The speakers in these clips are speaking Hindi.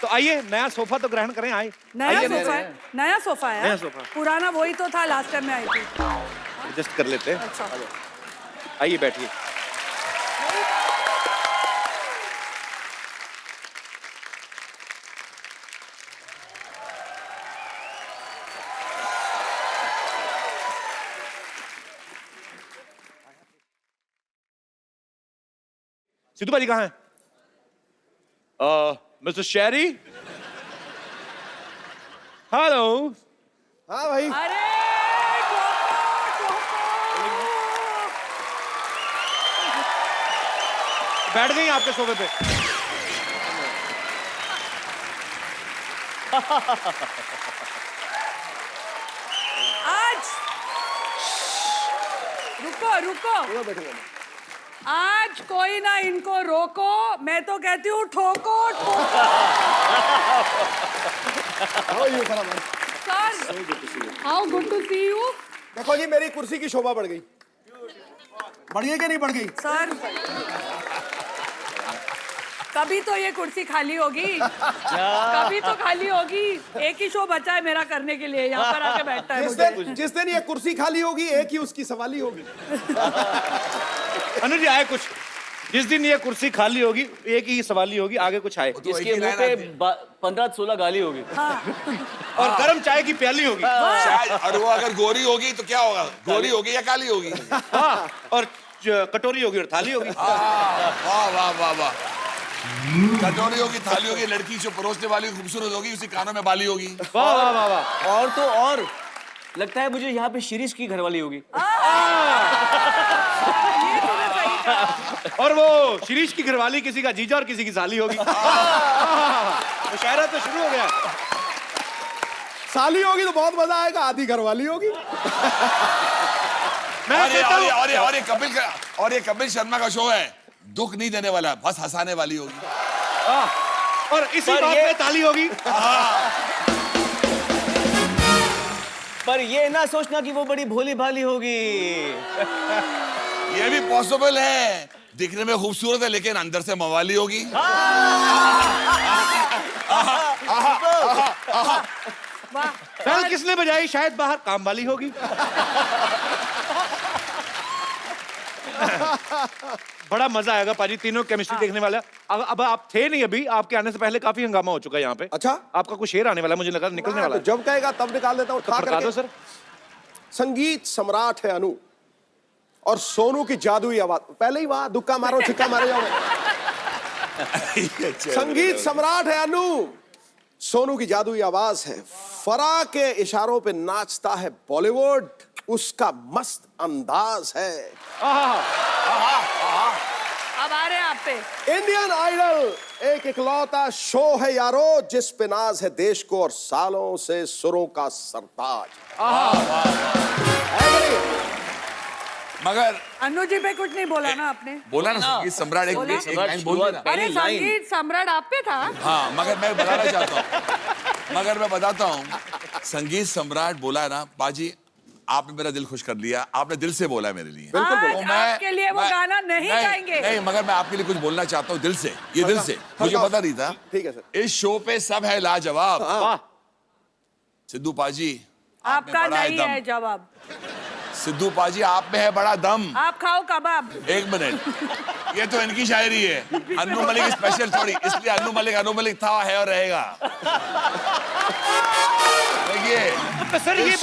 तो आइए नया सोफा तो ग्रहण करें। आइए नया सोफा है, नया सोफा है। नया सोफा। पुराना वही तो था लास्ट टाइम में आई थी। एडजस्ट कर लेते हैं। अच्छा। आइए बैठिए। सिद्धू भाजी कहाँ हैं? मिस्टर शेरी, हेलो। हाँ भाई। अरे बैठ गई आपके सोफे पे। आज रुको रुको, आज कोई ना इनको रोको, मैं तो कहती हूँ ठोको ठोको। Sir, how good to see you. देखो जी मेरी कुर्सी की शोभा बढ़ गई। बढ़ गई कि नहीं बढ़ गई? सर, कभी तो ये कुर्सी खाली होगी, कभी तो खाली होगी। एक ही शो बचा है मेरा करने के लिए, यहाँ पर आके बैठता है मुझे। जिस दिन ये कुर्सी खाली होगी एक ही उसकी सवाली होगी। अनुज जी आए कुछ। जिस दिन ये कुर्सी खाली होगी एक ही सवाली होगी, आगे कुछ आए। इसके मुंह पे 15-16 गाली होगी। और गर्म चाय की प्याली होगी। शायद, और वो अगर गोरी होगी तो क्या होगा? गोरी होगी या काली होगी? हाँ, और कटोरी होगी और थाली होगी। वाह वाह वाह वाह। कटोरी होगी, थाली होगी, लड़की जो परोसने वाली खूबसूरत होगी, उसी कानों में बाली होगी। वाह वाह वाह वाह। और तो और लगता है मुझे यहाँ पे शिरीष की घरवाली होगी। ये तूने सही कहा। और वो शिरीष की घरवाली किसी का जीजा और किसी की साली होगी। मुशायरा तो शुरू हो गया। साली होगी तो बहुत मजा आएगा, आधी घरवाली होगी। और ये कपिल शर्मा का शो है, दुख नहीं देने वाला, बस हंसाने वाली होगी। और इसी बात पे ताली होगी। पर ये ना सोचना कि वो बड़ी भोली भाली होगी। ये भी पॉसिबल है, दिखने में खूबसूरत है लेकिन अंदर से मवाली होगी। बेल किसने बजाई? शायद बाहर काम वाली होगी। बड़ा मजा आएगा पाजी, तीनों केमिस्ट्री देखने वाला। अब आप थे नहीं, अभी आपके आने से पहले काफी हंगामा हो चुका है यहाँ पे। अच्छा, आपका कुछ शेर आने वाला है, मुझे लगा निकलने वाला है। जब कहेगा तब निकाल देता हूँ। बता दो सर। संगीत सम्राट है अनु और सोनू की जादुई आवाज। पहले ही वहां दुक्का मारो छिक्का मारे जाओ। संगीत सम्राट है अनु, सोनू की जादुई आवाज है। फराह के इशारों पे नाचता है बॉलीवुड, उसका मस्त अंदाज है। अब आ रहे हैं आप पे। इंडियन आइडल एक इकलौता शो है यारो, जिस पे नाज है देश को और सालों से सुरों का सरताज। मगर अनु जी पे कुछ नहीं बोला ना आपने? बोला ना संगीत सम्राट, एक लाइन बोल देना। अरे संगीत सम्राट आप पे था। हाँ, मगर मैं बताना चाहता हूँ, मगर मैं बताता हूँ, संगीत सम्राट बोला ना बाजी, आपने मेरा दिल खुश कर लिया, आपने दिल से बोला मेरे लिए। बिल्कुल आज आपके लिए वो गाना नहीं गाएंगे। नहीं, मगर मैं आपके लिए कुछ बोलना चाहता हूँ दिल से, ये दिल से। मुझे पता नहीं था। ठीक है सर। इस शो पे सब है लाजवाब। वाह। सिद्धू पाजी, आपका नहीं है जवाब। सिद्धू पाजी आप में है बड़ा दम। आप खाओ कबाब। एक मिनट, ये तो इनकी शायरी है, अन्नू मलिक स्पेशल थोड़ी, इसलिए अन्नू मलिक था, है और रहेगा। देखिए सर ये इस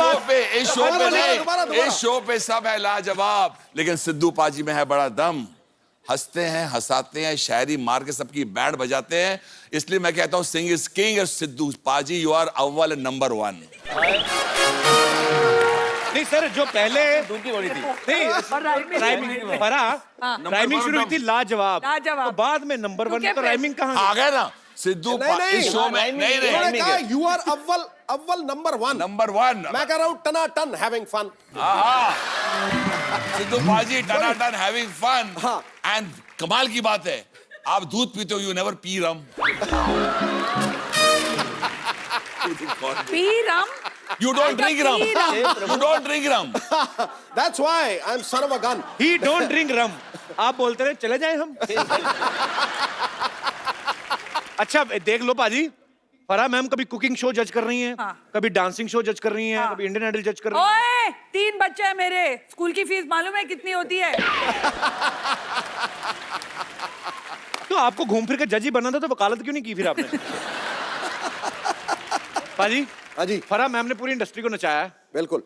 शो पे सब है लाजवाब, लेकिन सिद्धू पाजी में है बड़ा दम। हंसते हैं, हंसाते हैं, शायरी मार के सबकी बैंड बजाते हैं, इसलिए मैं कहता हूँ सिंग is king. Sidhu paaji you are अव्वल नंबर 1। नहीं सर, जो पहले दूध की बड़ी थी। नहीं राइमिंग शुरू हुई थी लाजवाब, तो बाद में नंबर 1 तो राइमिंग कहाँ आ गया ना सिद्धू इस शो में। नहीं, यू आर अव्वल नंबर 1। नंबर 1 मैं कह रहा हूँ टना ton having fun. Sidhu paaji टनाटन हैविंग फन। हाँ। एंड कमाल की बात है, आप दूध पीते हो, you never P rum. P rum? You don't drink rum. You don't drink rum. That's why I'm son of a gun. He don't drink rum. आप बोलते रहे चले जाएं हम। अच्छा देख लो पाजी, फराह मैम कभी कुकिंग शो जज कर रही हैं, हाँ। कभी डांसिंग शो जज कर रही हैं, हाँ। कभी इंडियन आइडल जज कर रही हैं। ओए 3 बच्चे हैं मेरे, स्कूल की फीस मालूम है कितनी होती है? तो आपको घूम फिर के जज ही बनना था तो वकालत क्यों नहीं की फिर आपने? पाजी, हाँ जी, फराह मैम ने पूरी इंडस्ट्री को नचाया है, बिल्कुल।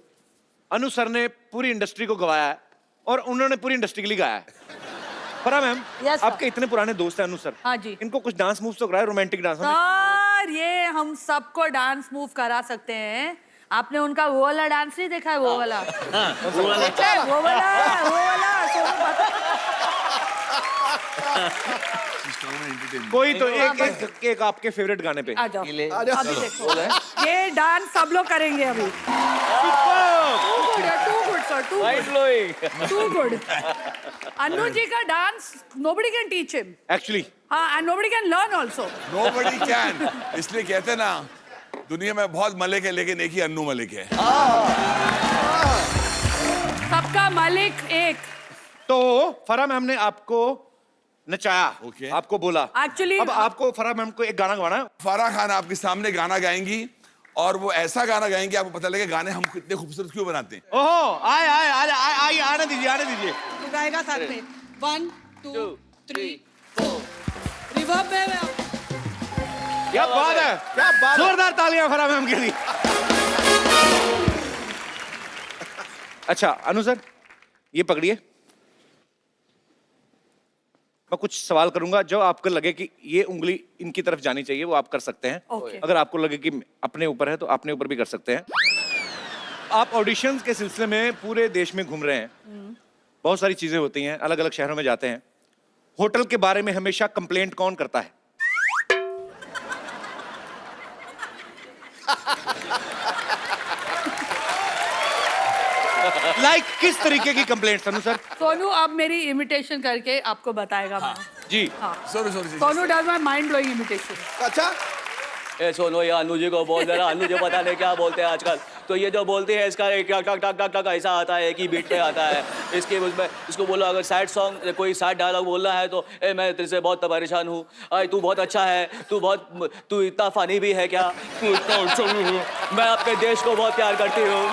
अनु सर ने पूरी इंडस्ट्री को गवाया है और उन्होंने पूरी इंडस्ट्री के लिए गाया है। Farah ma'am, Yes, sir. आपके इतने पुराने दोस्त हैं अनु सर, हाँ जी। इनको कुछ डांस मूव्स तो कराए, रोमांटिक डांस। सर ये हम सबको डांस मूव करा सकते हैं। आपने उनका वो वाला डांस नहीं देखा है? वो वाला वो वाला सोनू पता- कोई तो एक आपके फेवरेट गाने पे। आ जाओ आ जाओ। अभी देखो ये डांस सब लोग करेंगे अभी। Mind blowing. Too good. Anu ji का dance nobody can teach him. Actually हाँ, and nobody can learn also. Nobody can. इसलिए कहते हैं ना, दुनिया में बहुत मलिक है लेकिन एक ही अन्नू मलिक है। सबका मालिक एक। तो फराह मैम ने आपको नचाया, Okay. आपको बोला। Actually- अब आपको फराह मैम को एक गाना गाना है। फराह खान आपके सामने गाना गाएंगी और वो ऐसा गाना गाएंगे आपको पता लगेगा गाने हम कितने खूबसूरत क्यों बनाते हैं। ओहो, आए आए आए आए आए आने दीजिए, आने दीजिए। तू गाएगा साथ में 1 2 3 4 रिवर्ब में क्या बात है, क्या बात है। जोरदार तालियां फराह मैम के लिए। अच्छा अनु सर, ये पकड़िए, मैं कुछ सवाल करूंगा जो आपको लगे कि ये उंगली इनकी तरफ जानी चाहिए वो आप कर सकते हैं। Okay. अगर आपको लगे कि अपने ऊपर है तो अपने ऊपर भी कर सकते हैं। आप ऑडिशंस के सिलसिले में पूरे देश में घूम रहे हैं, बहुत सारी चीजें होती हैं, अलग अलग शहरों में जाते हैं। होटल के बारे में हमेशा कंप्लेंट कौन करता है? लाइक किस तरीके की कंप्लेंट अनु सर? सोनू अब मेरी इमिटेशन करके आपको बताएगा मैं। जी sorry sorry Sonu does my mind blowing imitation. अच्छा, ए सुनो ये अनु जी को बोल जरा, अनु जी पता नहीं क्या बोलते हैं आजकल। तो ये जो बोलती है इसका एक टक टक टक टक ऐसा आता है, एक ही बीट पे आता है। इसके उसमें इसको बोलो अगर सैड सॉन्ग कोई सैड डायलॉग बोलना है तो ए मैं तेरे से बहुत परेशान हूँ, अरे तू बहुत अच्छा है, तू इतना फनी भी है क्या, तू इतना अच्छा भी है, मैं अपने देश को बहुत प्यार करती हूँ।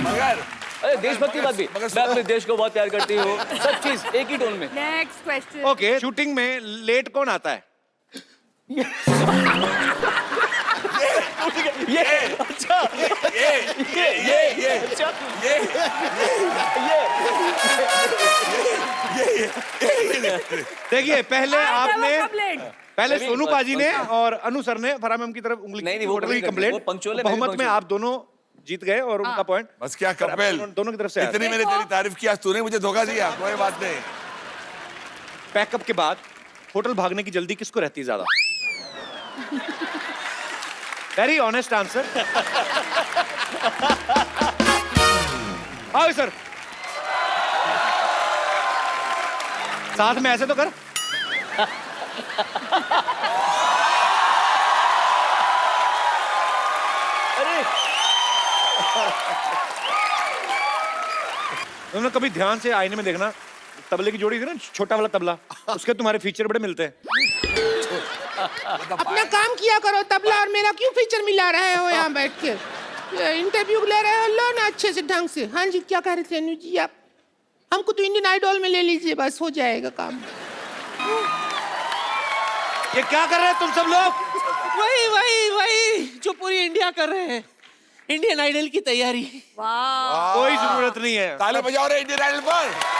मगर अरे देशभक्ति बात भी, मैं अपने देश को बहुत प्यार करती हूँ, सब चीज एक ही टोन में। Next question. ओके, शूटिंग में लेट कौन आता है? ये अच्छा ये अच्छा देखिए पहले नहीं सोनू पाजी ने और अनु सर ने फराह मैम की तरफ उंगली नहीं, की वो होटल की नहीं करते, कंप्लेंट। वो punctual है, मैं भी बहुमत में punctual। आप दोनों जीत गए और उनका पॉइंट बस क्या कपिल, दोनों की तरफ से आया। इतनी मैंने तेरी तारीफ की, आज तूने मुझे धोखा दिया। कोई बात नहीं। पैकअप के बाद होटल भागने की जल्दी किसको रहती है ज्यादा? Very honest answer. आओ सर, साथ में ऐसे तो कर। अरे तुमने कभी ध्यान से आईने में देखना, तबले की जोड़ी थी ना, छोटा वाला तबला, उसके तुम्हारे फीचर बड़े मिलते हैं। अपना काम किया करो तबला, और मेरा क्यों फीचर मिला रहे हो यहाँ बैठ के? इंटरव्यू ले रहे हो, लो ना अच्छे से ढंग से। हाँ जी, क्या कह रहे थे अनु जी आप? हमको तो इंडियन आइडल में ले लीजिए, बस हो जाएगा काम। ये क्या कर रहे हैं तुम सब लोग? वही वही वही जो पूरी इंडिया कर रहे हैं, इंडियन आइडल की तैयारी। वाह, कोई जरूरत नहीं है। ताली बजाओ रे इंडियन आइडल पर।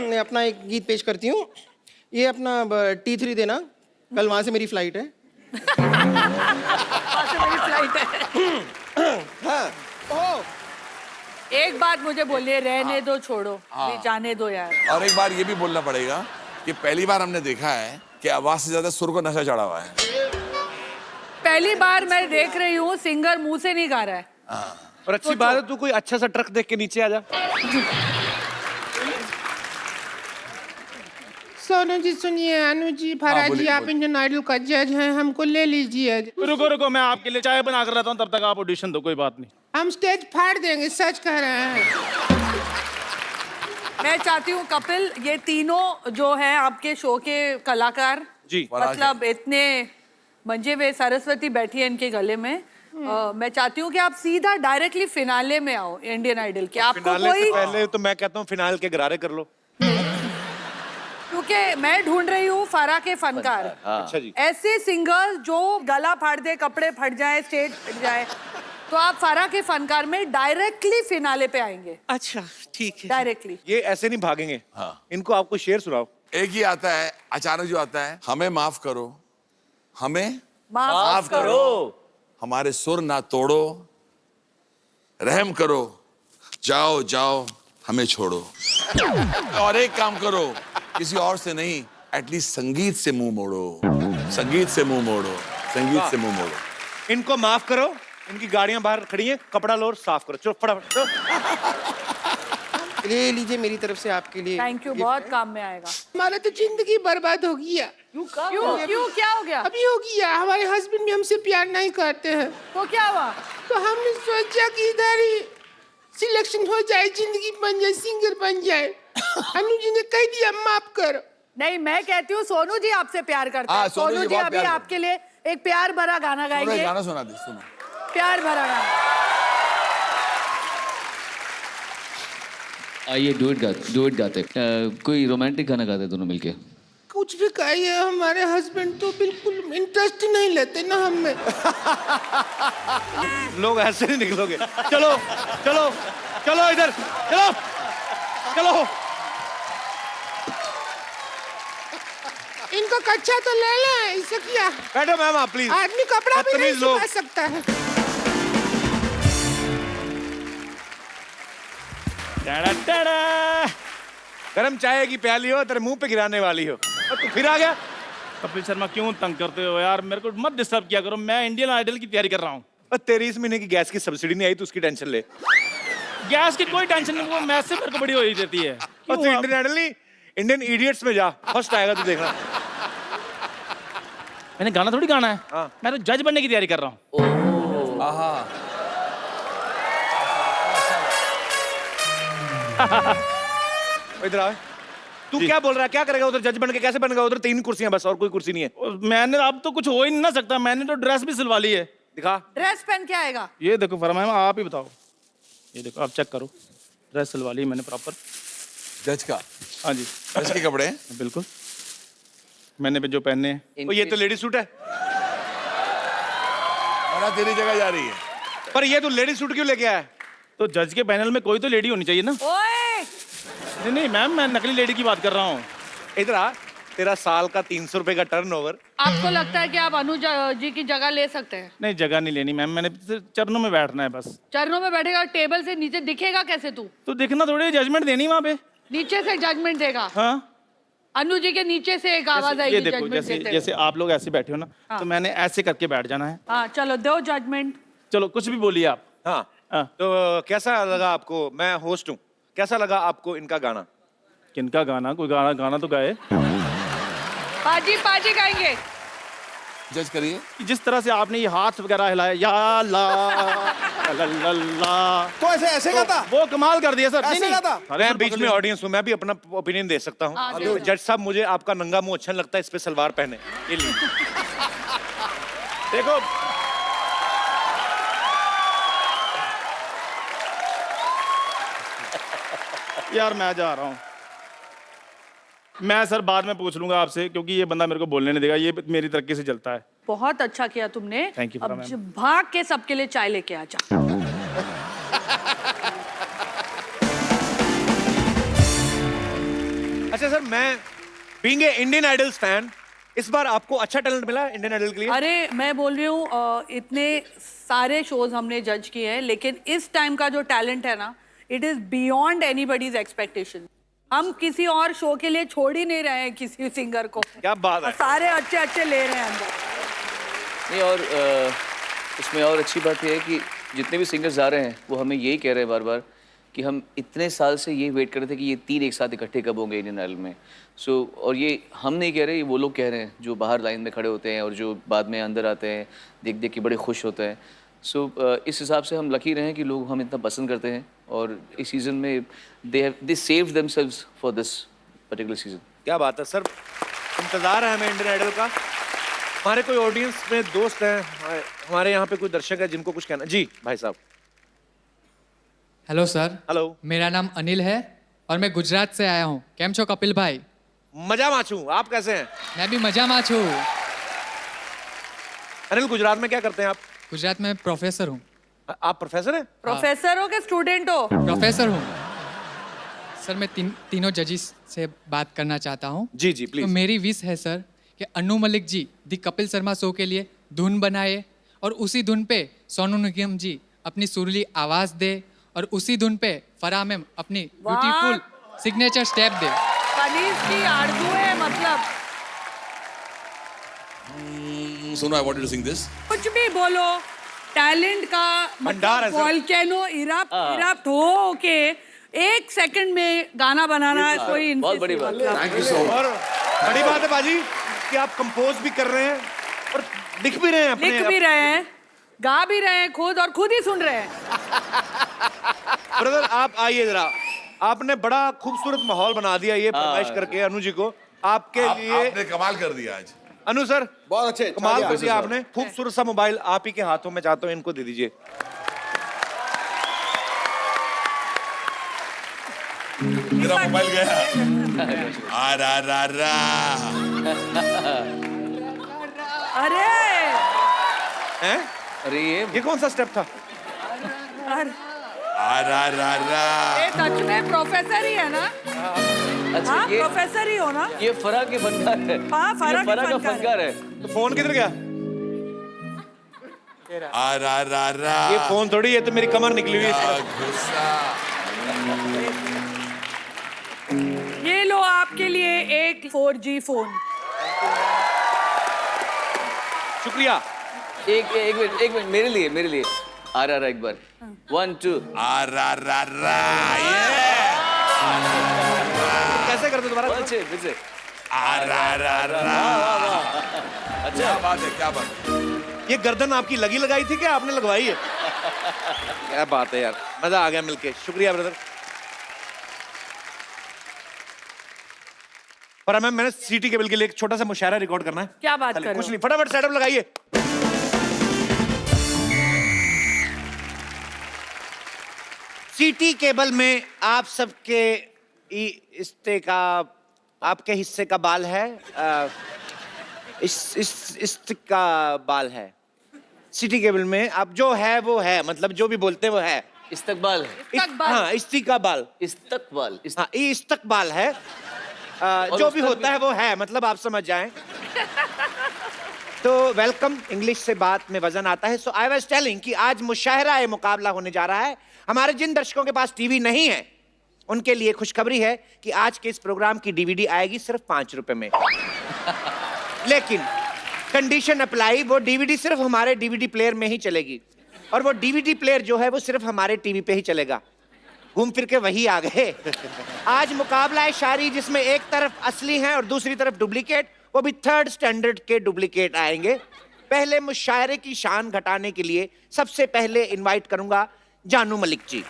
मैं अपना एक गीत पेश करती हूँ। ये अपना T3 देना, कल वहां से मेरी फ्लाइट है। वहाँ से मेरी फ्लाइट है। ओह, एक बात मुझे बोलिए, रहने दो, छोड़ो, भी जाने दो यार। और एक बार ये भी बोलना पड़ेगा कि पहली बार हमने देखा है कि आवाज से ज्यादा सुर को नशा चढ़ा हुआ है। पहली बार मैं देख रही हूँ सिंगर मुंह से नहीं गा रहा है। और अच्छी बात है, तू कोई अच्छा सा ट्रक देख के नीचे आ जा। सोनू जी सुनिए, अनु जी, फराह जी, आप इंडियन आइडल का जज हैं, हमको ले लीजिए। रुको रुको, मैं आपके लिए चाय बना कर रहता हूँ, तब तक आप ऑडिशन दो, कोई बात नहीं। हम स्टेज फाड़ देंगे, सच कह रहे हैं। मैं चाहती हूँ कपिल, ये तीनों जो हैं आपके शो के कलाकार जी। मतलब इतने मंजे हुए, सरस्वती बैठी है इनके गले में। मैं चाहती हूँ कि आप सीधा डायरेक्टली फिनाले में आओ इंडियन आइडल के। आपको फिनाले से कोई, पहले तो मैं कहता हूँ फिनाल के गरारे कर लो। क्योंकि मैं ढूंढ रही हूँ फारा के फनकार, अच्छा जी। ऐसे सिंगर्स जो गला फाड़ दे, कपड़े फट जाए, स्टेज फट जाए, तो आप फारा के फनकार में डायरेक्टली फिनाले पे आएंगे। अच्छा ठीक है। डायरेक्टली। ये ऐसे नहीं भागेंगे। हाँ। इनको आपको शेर सुनाओ। एक ही आता है अचानक जो आता है, हमें माफ करो, हमें माफ करो। हमारे सुर ना तोड़ो, रहम करो, जाओ जाओ हमें छोड़ो। और एक काम करो, किसी और से नहीं, एटलीस्ट संगीत से मुंह मोड़ो, संगीत से मुंह मोड़ो, संगीत से मुंह मोड़ो। इनको माफ करो, इनकी गाड़ियां बाहर खड़ी हैं, कपड़ा लो और साफ करो। चलो फटाफट चलो। ले लीजिए मेरी तरफ से आपके लिए। थैंक यू, बहुत काम में आएगा। हमारा तो जिंदगी बर्बाद हो गया। क्यों क्यों, क्या हो गया? अभी हो गया, हमारे हस्बैंड भी हमसे प्यार नहीं करते हैं, तो क्या हुआ? तो हमने सोचा कि इधर ही सिलेक्शन हो जाए, जिंदगी बन जाए, सिंगर बन जाए। अनु जी ने कह दिया माफ करो। नहीं, मैं कहती हूँ सोनू जी आपसे प्यार करते हाँ, हैं। सोनू जी सोनू जी बहुत अभी प्यार आपके लिए एक प्यार भरा गाना गाएंगे। गाना सुना दे, सुनो। प्यार भरा गाना। आइए डुएट गाते कोई रोमांटिक गाना गाते दोनों मिलके। कुछ भी कहिए, हमारे हस्बैंड तो बिल्कुल इंटरेस्ट नहीं लेते ना हमें। लोग ऐसे नहीं निकलोगे। चलो चलो चलो इधर चलो चलो। इनको कच्चा तो ले लें, इससे क्या? बैठो मैम आप प्लीज। आदमी कपड़ा भी नहीं बदतमीज लोग। सुखा सकता है। Ta-da ta-da. गरम चाय की प्याली हो, तेरे मुंह पे गिराने वाली हो, और तू फिर आ गया। कपिल शर्मा क्यों तंग करते हो यार, मेरे को मत डिस्टर्ब किया करो, मैं इंडियन आइडल की तैयारी कर रहा हूँ। और तेरी इस महीने की गैस की सब्सिडी नहीं आई तो उसकी टेंशन ले। गैस की कोई टेंशन नहीं, वो मैच से मेरे को बड़ी हो ही देती है। और तू इंडियन आइडल नहीं, इंडियन इडियट्स में जा, फर्स्ट आएगा तू देखना। मैंने गाना थोड़ी गाना है, हाँ। मैं तो जज बनने की तैयारी कर रहा हूँ। इधर आ। तू क्या बोल रहा है, क्या करेगा उधर? जज बन के कैसे बनेगा? उधर 3 कुर्सियां बस, और कोई कुर्सी नहीं है। और मैंने अब तो कुछ हो ही नहीं ना सकता, मैंने तो ड्रेस भी सिलवा ली है। दिखा। ड्रेस पहन के आएगा। ये देखो फरमाया, आप ही बताओ। ये देखो आप चेक करो, ड्रेस सिलवा ली मैंने प्रॉपर। जज का? हाँ जी, जज के कपड़े हैं? बिल्कुल मैंने भी जो पहने हैं। ओ, ये तो लेडी सूट है। और तेरी जगह जा रही है। पर ये तू लेडी सूट क्यों लेके आया? तो जज के पैनल में कोई तो लेडी होनी चाहिए ना। ओए, नहीं नहीं मैम, मैं नकली लेडी की बात कर रहा हूँ। इधर आ। तेरा साल का 300 रुपए का टर्नओवर। आपको लगता है कि आप अनुज जी की जगह ले सकते हैं? नहीं, जगह नहीं लेनी मैम, मैंने सिर्फ चरणों में बैठना है बस। चरणों में बैठेगा, टेबल से नीचे दिखेगा कैसे तू? तो देखना, थोड़ी जजमेंट देनी वहाँ पे। नीचे से जजमेंट देगा। हाँ, अनु जी के नीचे से एक आवाज ये आएगी देखो, जजमेंट जैसे देते जैसे हुए। आप लोग ऐसे बैठे हो ना, हाँ। तो मैंने ऐसे करके बैठ जाना है। हाँ, चलो दो जजमेंट। चलो कुछ भी बोलिए आप। हाँ। हाँ। तो कैसा लगा आपको? मैं होस्ट हूँ, कैसा लगा आपको इनका गाना? किनका गाना? कोई गाना तो गाए। पाजी पाजी गाएंगे। जज करिए। जिस तरह से आपने ये हाथ वगैरह हिलाया, या ला, तो ऐसे ऐसे गाता? वो कमाल कर दिया सर। ऐसे नहीं, गाता? अरे मैं सर, बीच में पकड़ ऑडियंस हूँ, मैं भी अपना ओपिनियन दे सकता हाँ, हूँ। दे। जज साहब, मुझे आपका नंगा मुंह अच्छा लगता है, इस पे सलवार पहने। ये लीजिए। देखो, यार मैं जा रहा हूँ। मैं सर बाद में पूछ लूंगा आपसे, क्योंकि ये बंदा मेरे को बोलने नहीं देगा, ये मेरी तरक्की से जलता है। बहुत अच्छा किया तुमने। Thank you, अब मैम। भाग के सबके लिए चाय लेके आ जा। अच्छा सर, मैं being a Indian idols fan, इस बार आपको अच्छा टैलेंट मिला इंडियन आइडल के लिए? अरे मैं बोल रही हूँ, इतने सारे शोज हमने जज किए हैं, लेकिन इस टाइम का जो टैलेंट है ना, it is beyond anybody's expectation. हम किसी और शो के लिए छोड़ ही नहीं रहे हैं किसी सिंगर को। क्या बात है। सारे अच्छे अच्छे ले रहे हैं अंदर। नहीं, और उसमें और अच्छी बात यह है कि जितने भी सिंगर्स आ रहे हैं वो हमें यही कह रहे हैं बार बार कि हम इतने साल से ये वेट कर रहे थे कि ये 3 एक साथ इकट्ठे कब होंगे इंडियन आइडल में। और ये हम नहीं कह रहे, ये वो लोग कह रहे हैं जो बाहर लाइन में खड़े होते हैं और जो बाद में अंदर आते हैं, देख देख के बड़े खुश होते हैं। इस हिसाब से हम लकी रहे हैं कि लोग हम इतना पसंद करते हैं। और इस सीज़न में they saved themselves for this particular season. क्या बात है सर, इंतजार है हमें इंडियन आइडल का। हमारे कोई ऑडियंस में दोस्त हैं, हमारे यहाँ पे कोई दर्शक है जिनको कुछ कहना। जी भाई साहब। Hello sir. हेलो। मेरा नाम अनिल है और मैं गुजरात से आया हूँ। केम छो कपिल भाई? मजा माचू, आप कैसे हैं? मैं भी मजा में छू। अनिल, गुजरात में क्या करते हैं आप? गुजरात में प्रोफेसर हूँ। आप प्रोफेसर हैं? प्रोफेसर हो के स्टूडेंट हो? प्रोफेसर हूँ सर। मैं तीनों जजेस से बात करना चाहता हूँ। जी जी तो प्लीज। मेरी विश है सर कि अनु मलिक जी दी कपिल शर्मा शो के लिए धुन बनाए और उसी धुन पे सोनू निगम जी अपनी सुरीली आवाज दे और उसी धुन पे फराह मैम अपनी ब्यूटीफुल सिग्नेचर स्टेप दे। कनीज की आरजू है मतलब। Sono, I want you to sing this. कुछ भी बोलो, टैलेंट का भंडार है सर। वॉल्केनो इरप्ट हो के 1 सेकंड में गाना बनाना कोई बहुत बड़ी बात। Thank you so much. और बड़ी बात है बाजी कि आप कंपोज भी कर रहे हैं और लिख भी रहे हैं अपने। लिख भी रहे हैं, गा भी रहे हैं खुद और खुद ही सुन रहे हैं। ब्रदर आप आइए जरा, आपने बड़ा खूबसूरत माहौल बना दिया ये फरमाइश करके अनु जी को। आपके लिए आपने कमाल कर दिया आज। अनु सर बहुत अच्छे, कमाल अच्छा कर दिया। दिया आपने। खूबसूरत सा मोबाइल आप ही के हाथों में चाहता हूँ, इनको दे दीजिए। मेरा मोबाइल गया। आ रा अरे हैं? अरे ये कौन सा स्टेप था? अरे, आ रा ये सच में प्रोफेसर ही है ना? अच्छा हाँ ये प्रोफेसर ही हो ना? ये फराह के फनकार है। हाँ, फराह ये के फराह का फनकार फनकार है। तो फोन किधर गया? आ रा ये फोन थोड़ी, ये तो मेरी कमर निकली हुई है। गुस्सा। ये लो आपके लिए एक 4G फोन। शुक्रिया। एक मिनट मेरे लिए आ रहा एक बार 1 2 आ रा कैसे करते दोबारा? अच्छे फिर से आ रा अच्छा क्या बात है, क्या बात है। ये गर्दन आपकी लगी लगाई थी क्या आपने लगवाई है? क्या बात है यार, मजा आ गया मिलके। शुक्रिया ब्रदर। पर मैम मैंने सीटी केबल के लिए एक छोटा सा मुशायरा रिकॉर्ड करना है। क्या बात कर रहे कुछ हो? नहीं, फटाफट सेटअप लगाइए। सीटी केबल में आप सबके हिस्से का, आपके हिस्से का बाल है, इस का बाल है। सीटी केबल में आप जो है वो है, मतलब जो भी बोलते हैं वो है। इस्तकबाल है। इस्तकबाल। हाँ, इस्ती का बाल। इस्तकबाल हाँ, ये इस्तकबाल है। जो भी होता है वो है, मतलब आप समझ जाएं। तो वेलकम, इंग्लिश से बात में वजन आता है। सो आई वाज टेलिंग कि आज मुशायरा ए मुकाबला होने जा रहा है। हमारे जिन दर्शकों के पास टीवी नहीं है उनके लिए खुशखबरी है कि आज के इस प्रोग्राम की डीवीडी आएगी सिर्फ 5 रुपए में। लेकिन कंडीशन अप्लाई, वो डीवीडी सिर्फ हमारे डीवीडी प्लेयर में ही चलेगी और वो डीवीडी प्लेयर जो है वो सिर्फ हमारे टीवी पे ही चलेगा। घूम फिर के वही आ गए। आज मुकाबला है शायरी जिसमें एक तरफ असली हैं और दूसरी तरफ डुप्लीकेट, वो भी 3rd स्टैंडर्ड के डुप्लीकेट आएंगे। पहले मुशायरे की शान घटाने के लिए सबसे पहले इनवाइट करूंगा जानू मलिक जी।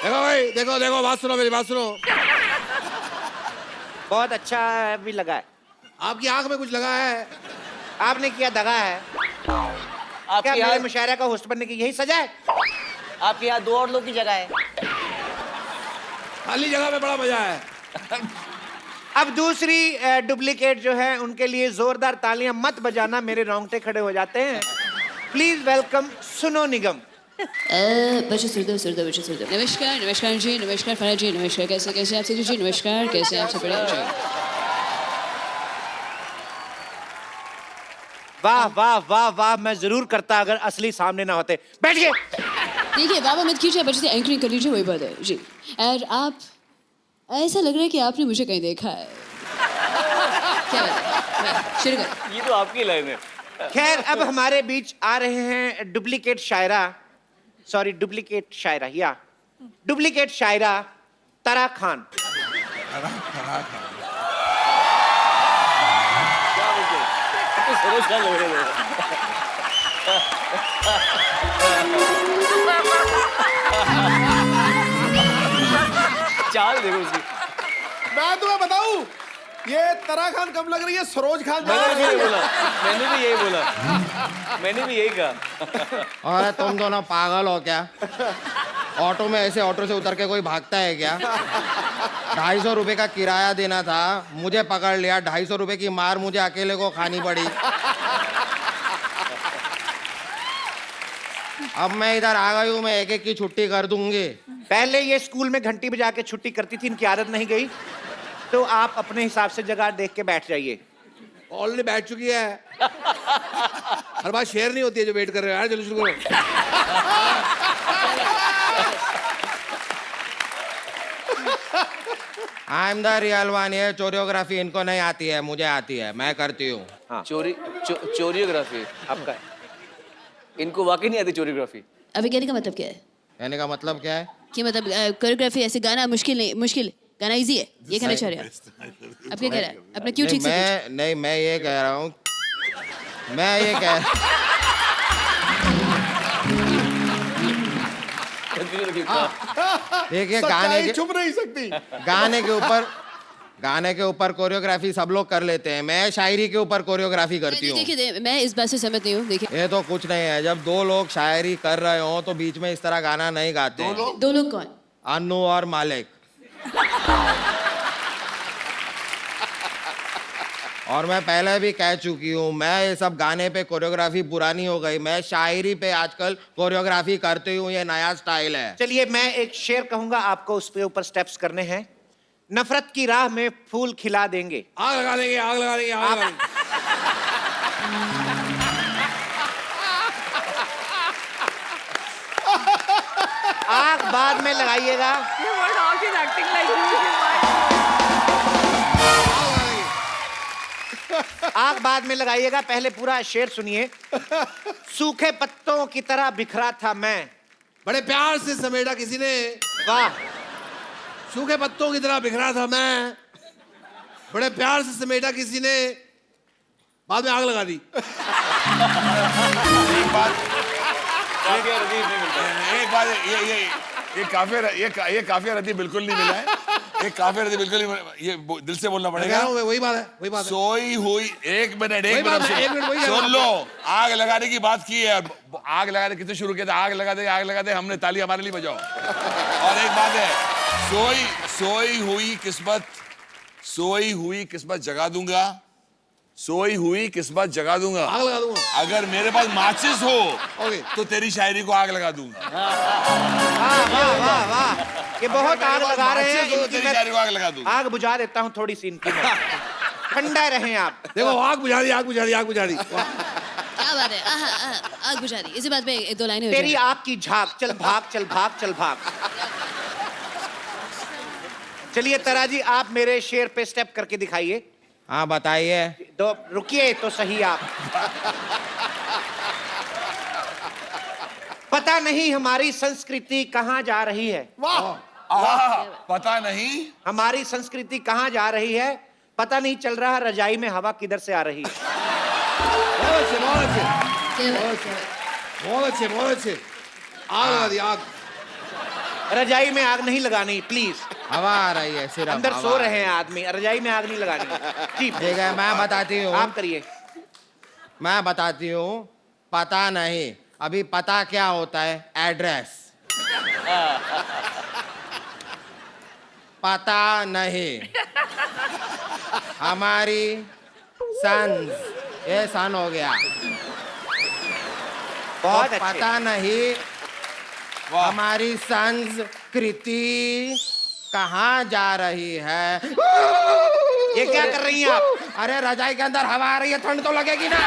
देखो भाई, देखो बात सुनो, मेरी बात सुनो। बहुत अच्छा भी लगा है। आपकी आंख में कुछ लगा है? आपने किया दगा है क्या? आपके मेरे यहाँ मुशायरा का होस्ट बनने की यही सजा है? आपके यहाँ 2 और लोग की जगह है। खाली जगह में बड़ा मजा है। अब दूसरी डुप्लीकेट जो है उनके लिए जोरदार तालियां मत बजाना, मेरे रोंगटे खड़े हो जाते हैं। प्लीज वेलकम सुनो निगम। बच्चे सुरदेव बच्चे सुरदेव। नमस्कार जी, नमस्कार फराह जी, नमस्कार। कैसे आप जी? नमस्कार, कैसे आप सब? बढ़िया जी। वाह वाह वाह वाह, मैं जरूर करता अगर असली सामने ना होते। बैठिए। देखिए बाबा मत कीजिए, बच्चे से एंकरिंग कर लीजिए, वही बात है जी। और आप, ऐसा लग रहा है कि आपने मुझे कहीं देखा है। क्या बात है? शुरू कर। ये तो आपकी लाइन है। खैर, अब हमारे बीच आ रहे हैं डुप्लीकेट शायरा, सॉरी डुप्लीकेट शायरा, या डुप्लीकेट शायरा तरा खान। सरोज खान लग रहे थे। चाल देखो उसकी। मैं तुम्हें बताऊं, ये तरा खान कब लग रही है, सरोज खान मैंने भी यही बोला, मैंने भी यही बोला, मैंने भी यही कहा। अरे तुम दोनों पागल हो क्या? ऑटो में ऐसे ऑटो से उतर के कोई भागता है क्या? 250 रुपए का किराया देना था, मुझे पकड़ लिया, 250 रुपए की मार मुझे अकेले को खानी पड़ी। अब मैं इधर आ गई हूँ, मैं एक एक की छुट्टी कर दूंगी। पहले ये स्कूल में घंटी बजा के छुट्टी करती थी, इनकी आदत नहीं गई, तो आप अपने हिसाब से जगह देख के बैठ जाइए। ऑलरेडी बैठ चुकी है। हर बात शेयर नहीं होती है जो वेट कर रहे हो यार, चलो शुरू करो। I am the real one. ये कोरियोग्राफी इनको नहीं आती है, मुझे आती है, मैं करती हूँ। चोरियोग्राफी आपका है। इनको वाकई नहीं आती चोरियोग्राफी। अभी कहने का मतलब क्या है? कहने का मतलब क्या है? कि मतलब कोरियोग्राफी ऐसे गाना मुश्किल नहीं, मुश्किल गाना इजी है, ये कहना चाह रहे हैं आप? क्या कह रहा है? अपना क्यों ठीक से नहीं, मैं ये कह रहा हूँ, मैं ये कह देखिए, छुप नहीं सकती। गाने के ऊपर कोरियोग्राफी सब लोग कर लेते हैं, मैं शायरी के ऊपर कोरियोग्राफी करती हूँ। देखिए, मैं इस बात से सहमत नहीं हूँ। देखिए, ये तो कुछ नहीं है, जब दो लोग शायरी कर रहे हो तो बीच में इस तरह गाना नहीं गाते। दो लोग कौन? अन्नू और मालिक। और मैं पहले भी कह चुकी हूँ, मैं ये सब गाने पे कोरियोग्राफी पुरानी हो गई, मैं शायरी पे आजकल कोरियोग्राफी करती हूँ, ये नया स्टाइल है। चलिए मैं एक शेर कहूंगा, आपको उस पे ऊपर स्टेप्स करने हैं। नफरत की राह में फूल खिला देंगे। आग लगा देंगे, आग लगा देंगे, आग लगा देंगे। आग बाद में लगाइएगा। आग बाद में लगाइएगा, पहले पूरा शेर सुनिए। सूखे पत्तों की तरह बिखरा था मैं। बड़े प्यार से समेटा किसी ने, वाह। सूखे पत्तों की तरह बिखरा था मैं, बड़े प्यार से समेटा किसी ने, बाद में आग लगा दी। एक बात, ये काफिया रदी बिल्कुल नहीं मिला है, ये काफिया रदी बिल्कुल नहीं, ये दिल से बोलना पड़ेगा। वही बात है। सोई हुई, एक मिनट वही सुन लो। आग लगाने की बात की है, आग लगाने कितने शुरू किया था, आग लगा दे, हमने ताली हमारे लिए बजाओ। और एक बात है, सोई हुई किस्मत जगा दूंगा, सोई हुई किस्मत जगा दूंगा, आग लगा दूंगा। अगर मेरे पास माचिस हो तो तेरी शायरी को आग लगा दूंगा। वाह, ये बहुत आग लगा रहे हैं। तेरी शायरी को आग लगा दूंगा। आग बुझा देता हूँ थोड़ी सी इनकी मैं। ठंडा रहें आप। देखो, आग बुझा दी। क्या बात है? आग बुझा दी। इसी बात पे एक दो लाइनें हो तेरी जाएं। आग की झाग, चल भाग। चलिए तरा जी, आप मेरे शेर पे स्टेप करके दिखाइए। हाँ बताइए। तो रुकिए तो सही आप। पता नहीं हमारी संस्कृति कहाँ जा रही है। वाह। पता नहीं हमारी संस्कृति कहाँ जा रही है, पता नहीं चल रहा रजाई में हवा किधर से आ रही है। बहुत अच्छे। आग लगा दी, आग। रजाई में आग नहीं लगानी प्लीज। हवा आ रही है सिर्फ, अंदर हवा सो आ रहे रही हैं आदमी, रजाई में आग नहीं लगानी। जी ठीक है, मैं बताती हूँ। आप करिए। मैं बताती हूँ, पता नहीं। अभी पता क्या होता है? एड्रेस। पता नहीं। हमारी सन्स, ये सन हो गया। बहुत तो अच्छे। पता नहीं हमारी संस्कृति कहाँ जा रही है। ये क्या कर रही हैं आप? अरे रजाई के अंदर हवा आ रही है, ठंड तो लगेगी ना।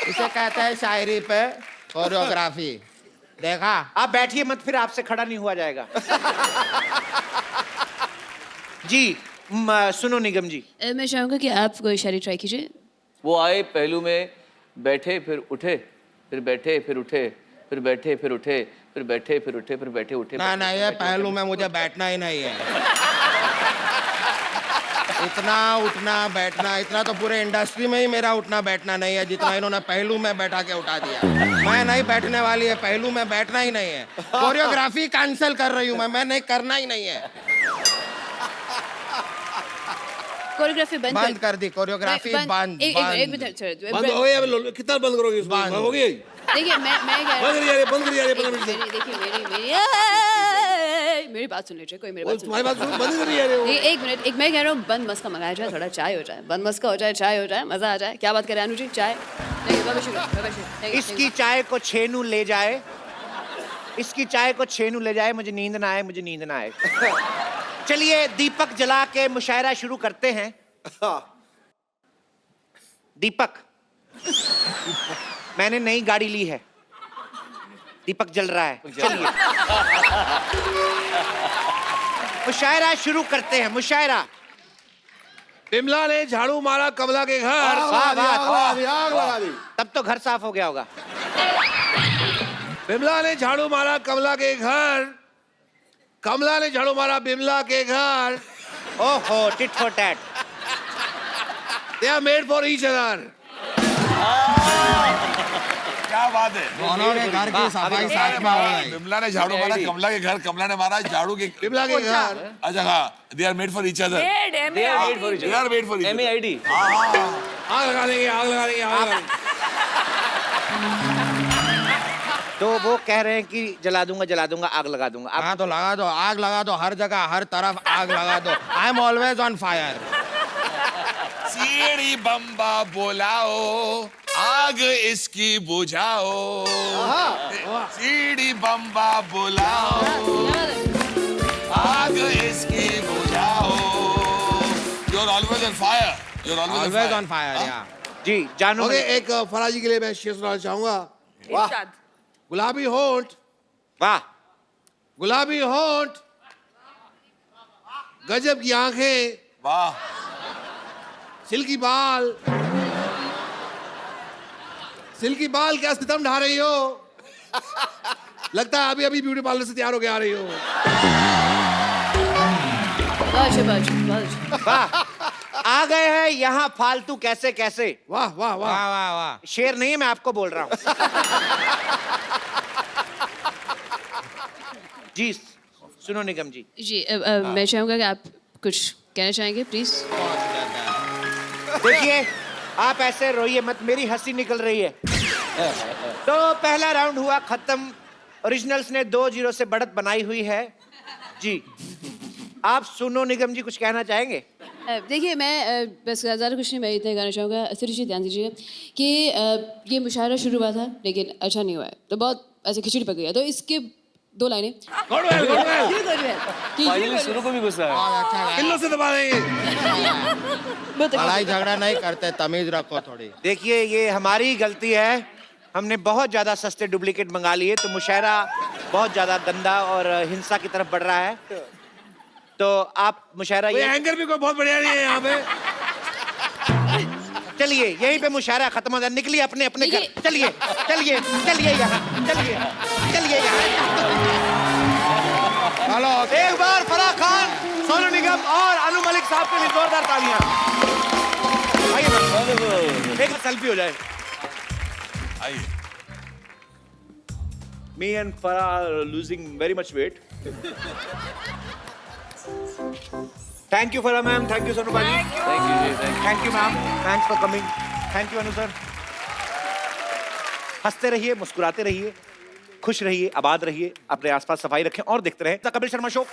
इसे कहते हैं शायरी पे कोरियोग्राफी। देखा? आप बैठिए मत, फिर आपसे खड़ा नहीं हुआ जाएगा। जी सुनो निगम जी। मैं चाहूंगा कि आप कोई शायरी ट्राई कीजिए। वो आए पहलू में, बैठे फिर उठे, फिर बैठे फिर उठे, फिर बैठे फिर उठे, फिर बैठे फिर उठे, फिर बैठे उठे। ना ये पहलू में मुझे बैठना ही नहीं है। इतना उठना बैठना, इतना तो पूरे इंडस्ट्री में ही मेरा उठना बैठना नहीं है जितना इन्होंने पहलू में बैठा के उठा दिया। मैं नहीं बैठने वाली है, पहलू में बैठना ही नहीं है। कोरियोग्राफी कैंसिल कर रही हूँ मैं नहीं करना ही नहीं है। कोरियोग्राफी बंद कर दी, कोरियोग्राफी बंद। एक मिनट बंद हो गई, कितना बंद करोगे इसको? बंद हो गई? देखिए मैं कह बंद करिए, बंद करिए, 15 मिनट से। देखिए मेरी बात सुन लीजिए, कोई मेरी बात तुम्हारी बात सुनो, बंद करिए। अरे वो। एक मिनट, एक मैं कह रहा हूँ बंद मस्का मंगाया जाए, थोड़ा चाय हो जाए, बंद मस्का हो जाए, चाय हो जाए, मजा आ जाए। क्या बात करें अनु जी? चाय इसकी चाय को छेनू ले जाए, इसकी चाय को छेनू ले जाए, मुझे नींद ना आए, मुझे नींद ना आए। चलिए दीपक जला के मुशायरा शुरू करते हैं। दीपक, मैंने नई गाड़ी ली है, दीपक जल रहा है, चलिए मुशायरा शुरू करते हैं। मुशायरा। बिमला ने झाड़ू मारा कमला के घर। आग लगा दी। तब तो घर साफ हो गया होगा। बिमला ने झाड़ू मारा कमला के घर, कमला ने झाड़ू मारा बिमला के घर। ओहो, tit for tat. They are made for each other. क्या बात है। दोनों ने घर की सफाई साथ में हो गई। बिमला ने झाड़ू मारा कमला के घर, कमला ने मारा झाड़ू के बिमला के घर। अच्छा हाँ, they are made for each other. Made, They are made for each They are made for each other. MAID। आग लगा देंगे, आग लगा देंगे, आग लगा देंगे। तो वो कह रहे हैं कि जला दूंगा, जला दूंगा, आग लगा दूंगा। हाँ तो लगा दो, आग लगा दो, हर जगह हर तरफ आग लगा दो। I am always on fire. सीढ़ी बम्बा बोलाओ, आग इसकी बुझाओ। सीढ़ी बम्बा बुलाओ, आग इसकी बुझाओ। You're always on fire. You're always on fire या जी जानू। ओके, एक फराजी के लिए मैं शेर सुनाना चाहूंगा। इरशाद। गुलाबी होंठ, वाह, गुलाबी होंठ, गजब की आंखें, वाह। सिल्की बाल, सिल्की बाल, क्या सितम ढा रही हो? लगता है अभी अभी ब्यूटी पार्लर से तैयार हो के आ रही हो। वाह। आ गए हैं यहाँ फालतू कैसे कैसे। वाह वाह वाह। वाह वाह वाह। शेर नहीं है, मैं आपको बोल रहा हूँ। जी सुनो निगम जी। जी मैं चाहूँगा कि आप कुछ कहना चाहेंगे प्लीज। देखिए आप ऐसे रोइए मत, मेरी हंसी निकल रही है। तो पहला राउंड हुआ खत्म। ओरिजिनल्स ने 2-0 से बढ़त बनाई हुई है। जी आप सुनो निगम जी कुछ कहना चाहेंगे? देखिए मैं बस ज़्यादा कुछ नहीं, मैं इतना कहना चाहूँगा। सिर्फ जी ध्यान दीजिए कि ये मुशायरा शुरू हुआ था लेकिन अच्छा नहीं हुआ है, तो बहुत ऐसे खिचड़ी पक गई है। तो इसके 2 लाइनें फाइनली शुरू को भी गुस्सा है। किल्लो से दबा देंगे। लड़ाई झगड़ा नहीं करते, तमीज रखो थोड़ी। देखिए ये हमारी गलती है, हमने बहुत ज्यादा सस्ते डुप्लीकेट मंगा लिए, तो मुशायरा बहुत ज्यादा गंदा और हिंसा की तरफ बढ़ रहा है। तो आप मुशायरा ये एंकर भी कोई बहुत बढ़िया नहीं है यहाँ पे। चलिए यहीं पे मुशायरा खत्म हो जाए। निकलिए अपने अपने घर। चलिए चलिए चलिए यहाँ, चलिए चलिए यहाँ। चलो एक बार फराह खान, सोनू निगम और अनु मलिक साहब के लिए जोरदार तालियां। आइए एक सेल्फी हो जाए। आइए। Me and Farah are losing very much weight. Thank you Farah ma'am, thank you Sonu भाई, Thank you, जी, thank you. Thank you ma'am, thanks for coming, thank you Anu sir. हंसते रहिए, मुस्कुराते रहिए, खुश रहिए, आबाद रहिए, अपने आसपास सफाई रखें और देखते रहें द कपिल शर्मा शो।